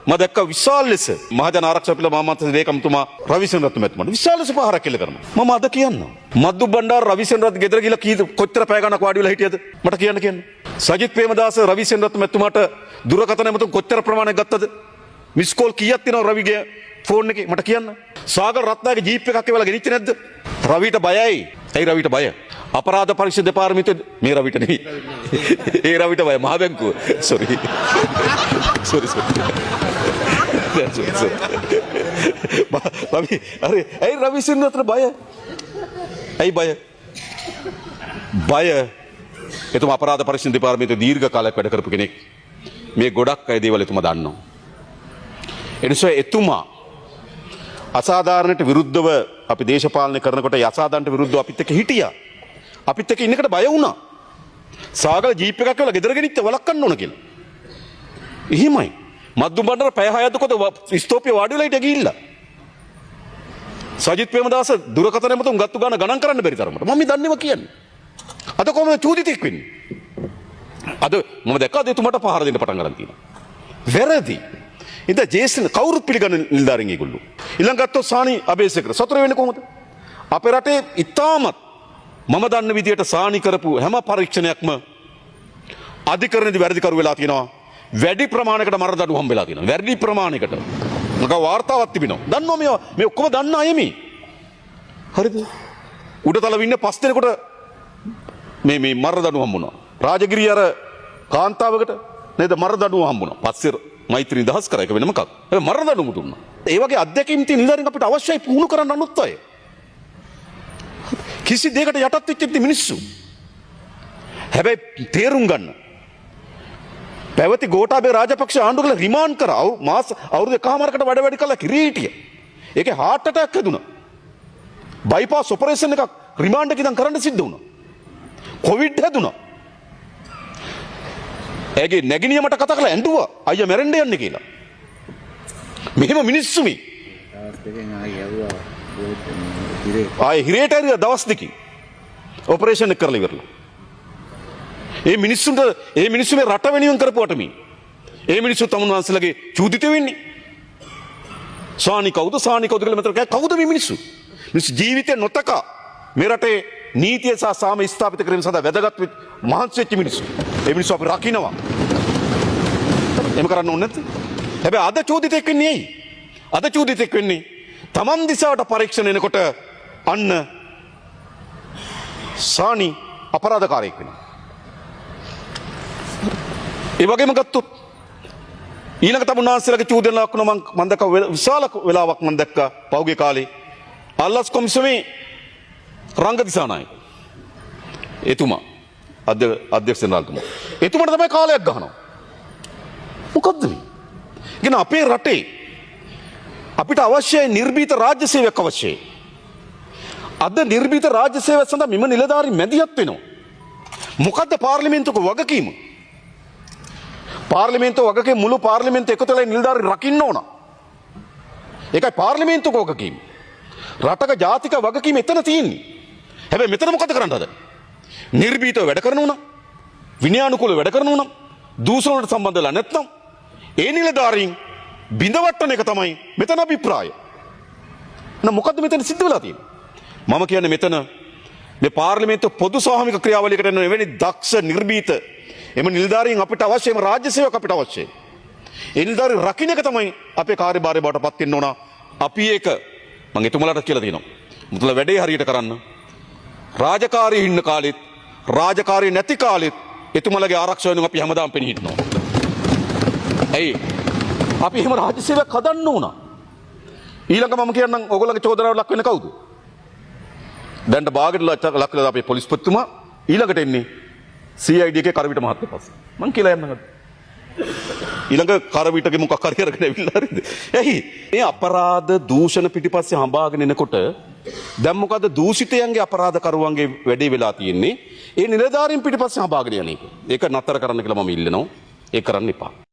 මම දැක්ක විශාල ලෙස මහජන ආරක්ෂක පිළ මාමන්ත්‍ර ලේකම්තුමා රවිසේන රත්න මැතිතුමාට විශාල ලෙස පහරක් කෙල්ල කරනවා. මම අද කියන්නම්. මද්දු බණ්ඩාර රවිසේන රත්න ගෙදර ගිහලා කොච්චර පැය ගණනක් වාඩි වෙලා හිටියද? මට කියන්න. සජිත් ප්‍රේමදාස රවිසේන රත්න මැතිතුමාට දුරකථන ඇමතුම් කොච්චර ප්‍රමාණයක් ගත්තද? මිස් කෝල් කීයක් තියෙනවද රවිගේ ෆෝන් එකේ? මට කියන්න. සාගර රත්නාගේ ජීප් එකක් එවලා ගෙනිච්චේ නැද්ද? රවිට බයයි. ඇයි රවිට බය? අපරාධ පරීක්ෂණ දෙපාර්තමේන්තුවේ මේ රවිට නෙවෙයි. ඒ රවිට බය මහ බැංකුව. සෝරි. රවි අර ඇයි රවිසේන රත්න බය? ඇයි බය? බය එතුමා අපරාධ පරීක්ෂණ දෙපාර්තමේන්තුවේ දීර්ඝ කාලයක් වැඩ කරපු කෙනෙක්. මේ ගොඩක් අය දේවල් එතුමා දන්නවා. එනිසා එතුමා අසාධාරණයට විරුද්ධව අපි දේශපාලනය කරනකොට අසාධාරණට විරුද්ධව අපිත් එක්ක හිටියා. අපිත් එක්ක ඉන්නකට බය වුණා. සාගල ජීප් එකක් වෙලා ගෙදර ගෙනිච්ච වලක්වන්න ඕන කියලා. එහෙමයි. මද්දු බණ්ඩාර පැය 6ක් කොට ස්තෝපිය වාඩි වෙලා හිටියා ගිහිල්ලා. සජිත් ප්‍රේමදාස දුරකථන ඇමතුම් ගත්තු ගණන් කරන්න බැරි තරමට. මම මේ දන්නේව කියන්නේ. අද කොහොමද චූදිතෙක් වෙන්නේ? අද මම දැක්කා එතුමාට පහර දෙන්න පටන් ගන්න තියෙනවා. වැරදි. ඉතින් ජේසන් කවුරුත් පිළිගන්න නිලධාරීන් ඒගොල්ලෝ. ඊළඟ ගත්තොත් සානි අබේසේකර සතර වෙන්නේ කොහොමද? අපේ රටේ ඉතාමත් මම දන්න විදියට සානි කරපු හැම පරීක්ෂණයක්ම අධිකරණයේදී වැරදිකරු වෙලා තියෙනවා. වැඩි ප්‍රමාණයකට මරණ දඬු හම්බෙලා තියෙනවා. වැඩි ප්‍රමාණයකට. මක වාර්තාවක් තිබෙනවා. දන්නවා මේ ඔක්කොම දන්න අය මේ. හරිද? උඩතල වින්න 5 දෙනෙකුට මේ මරණ දඬු හම්බුණා. රාජගිරිය අර කාන්තාවකට නේද මරණ දඬුවම හම්බුණා. පස්සේ මෛත්‍රී දහස් කරා එක වෙනම එකක්. හැබැයි මරණ දඬුවම දුන්නා. ඒ වගේ අධ්‍යක්ෂින් තියෙන නිලධාරීන් අපිට අවශ්‍යයි පුහුණු කරන්න අනුත් අය. කිසි දෙයකට යටත් වෙච්ච මිනිස්සු. හැබැයි තේරුම් ගන්න. පැවති ගෝඨාභය රාජපක්ෂ ආණ්ඩුව කළ රිමාන්ඩ් කරා මාස අවුරුදු එකමාරකට වැඩ කළා කිරීටිය. ඒකේ heart attack හැදුණා. බයිපාස් ඔපරේෂන් එකක් රිමාන්ඩ් එකකින් කරන්න සිද්ධ වුණා. කොවිඩ් හැදුණා. ඇගේ නැගිනිය මට කතා කරලා ඇඬුවා අයියා මැරෙන්න යන්නේ කියලා. මෙහෙම මිනිස්සු මේ. ආයේ හිරේට ඇරියා දවස් දෙකකින්. ඔපරේෂන් එක කරලා ඉවරලා. ඒ මිනිස්සු මේ රට වෙනුවෙන් කරපුවට මේ. ඒ මිනිස්සු තමුන් වහන්සේලාගේ චූදිත වෙන්නේ. සානි කවුද කියලා මෙතන කවුද මේ මිනිස්සු? මිනිස්සු ජීවිතේ නොතකා මේ රටේ නීතිය සහ සාම ස්ථාපිත කිරීම සඳහා වැදගත් මහන්සි වෙච්ච මිනිස්සු. ඒ මිනිස්සු අපි රකින්නවා. එහෙම කරන්න ඕනේ නැද්ද? හැබැයි අද චෝදිතෙක් වෙන්නේ ඇයි? අද චෝදිතෙක් වෙන්නේ තමන් දිසාවට පරීක්ෂණ එනකොට අන්න සානි අපරාධකාරයෙක් වෙනවා. ඒ වගේම ගත්තොත් ඊළඟ තමුන්නාන්සේලාගේ චෝදන ලක්වන මම දැක්ක විශාල වෙලාවක් මම දැක්කා පහුගිය කාලේ අල්ලස් කොමිසමේ රංග දිසානායක එතුමා අධ්‍යක්ෂ ජනරාල්තුමා එතුමාට තමයි කාලයක් ගහනවා. මොකද්ද මේ? කියන අපේ රටේ අපිට අවශ්‍යයි නිර්භීත රාජ්‍ය සේවයක් අවශ්‍යයි. අද නිර්භීත රාජ්‍ය සේවය සඳහා මෙම නිලධාරී මැදිහත් වෙනවා. මොකද්ද පාර්ලිමේන්තුවක වගකීම? පාර්ලිමේන්තුව වගකීම මුළු පාර්ලිමේන්තුව එකතු වෙලා නිලධාරී රකින්න ඕන. ඒකයි පාර්ලිමේන්තුවක වගකීම. රටක ජාතික වගකීම එතන තියෙන්නේ. හැබැයි මෙතන මොකද කරන්න හදන්නේ? නිර්භීතව වැඩ කරනවා නම් විනයානුකූලව වැඩ කරනවා නම් දූෂණ වලට සම්බන්ධ වෙලා නැත්නම් ඒ නිලධාරීන් බිඳවට්ටන එක තමයි මෙතන අභිප්‍රාය. එහෙනම් මොකද්ද මෙතන සිද්ධ වෙලා තියෙන්නේ? මම කියන්නේ මෙතන මේ පාර්ලිමේන්තුව පොදු ස්වාමික ක්‍රියාවලියකට එන එවැනි දක්ෂ නිර්භීත එම නිලධාරීන් අපිට අවශ්‍යයි. එම රාජ්‍ය සේවක අපිට අවශ්‍යයි. ඒ නිලධාරීන් රකින්න එක තමයි අපේ කාර්යභාරය බවට පත් වෙන්න ඕන. අපි ඒක මම එතුමාලට කියලා තියෙනවා. මුතුල වැඩේ හරියට කරන්න. රාජකාරී ඉන්න කාලෙත් රාජකාරී නැති කාලෙත් එතුමාලගේ ආරක්ෂාව වෙනුවෙන් අපි හැමදාම පෙනී හිටනවා. ඇයි? අපි එහෙම රාජ්‍ය සේවයක් හදන්න ඕන. ඊළඟ මම කියන්නම් ඕගොල්ලන්ගේ චෝදනාවට ලක් වෙන්නේ කවුද? දැන් බාගෙට ලක් වෙලා අපේ පොලිස්පතිතුමා ඊළඟට එන්නේ CID එකේ කරවිට මහත්තයා පස්සේ. මං කියලා යන්නම් අද. ඊළඟ කරවිටගේ මොකක් හරි අරගෙන ඇවිල්ලා හරිද? ඇයි? මේ අපරාධ දූෂණ පිටිපස්සේ හඹාගෙන එනකොට දැන් මොකද දූෂිතයන්ගේ අපරාධකරුවන්ගේ වැඩේ වෙලා තියෙන්නේ? ඒ නිලධාරීන් පිටිපස්සේ හඹාගෙන යන එක. ඒක නතර කරන්න කියලා මම ඉල්ලනවා. ඒක කරන්න එපා.